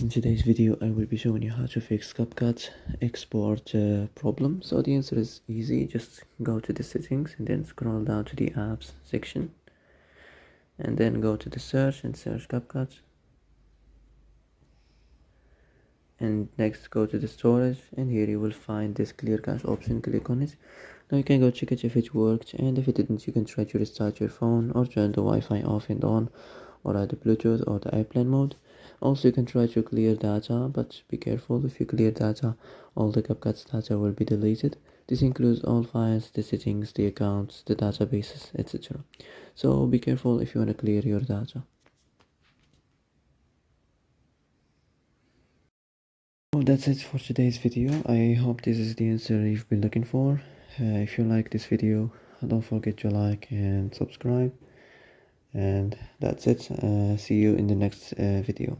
In today's video, I will be showing you how to fix Capcut export problem. So the answer is easy. Just go to the settings and then scroll down to the apps section. And then go to the search and search Capcut. And next go to the storage, and here you will find this clear cache option. Click on it. Now you can go check it if it worked, and if it didn't, you can try to restart your phone or turn the Wi-Fi off and on, or add the Bluetooth or the airplane mode. Also, you can try to clear data, but be careful. If you clear data, all the Capcut's data will be deleted. This includes all files, the settings, the accounts, the databases, etc. So be careful if you want to clear your data. Well, that's it for today's video. I hope this is the answer you've been looking for. If you like this video, don't forget to like and subscribe. And that's it. See you in the next video.